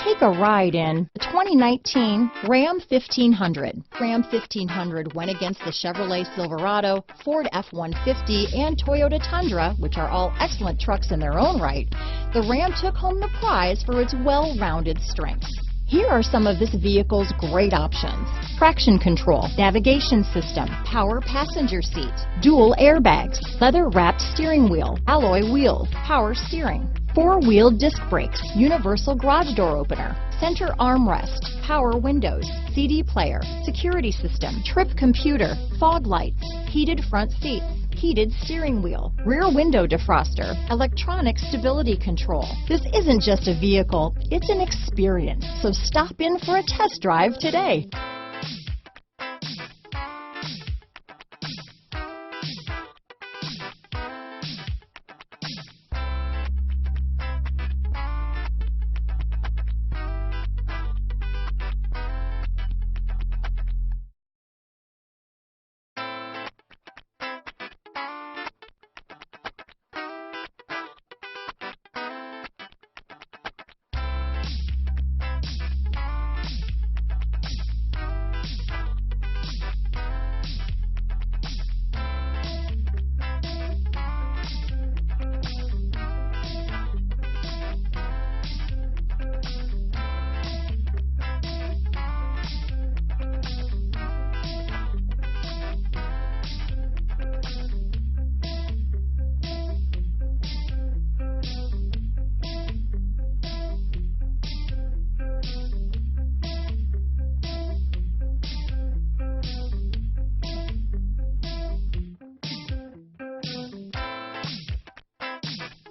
Take a ride in the 2019 Ram 1500. Ram 1500 went against the Chevrolet Silverado, Ford F-150, and Toyota Tundra, which are all excellent trucks in their own right. The Ram took home the prize for its well-rounded strengths. Here are some of this vehicle's great options: traction control, navigation system, power passenger seat, dual airbags, leather-wrapped steering wheel, alloy wheels, power steering, four-wheel disc brakes, universal garage door opener, center armrest, power windows, CD player, security system, trip computer, fog lights, heated front seats, heated steering wheel, rear window defroster, electronic stability control. This isn't just a vehicle, it's an experience. So stop in for a test drive today.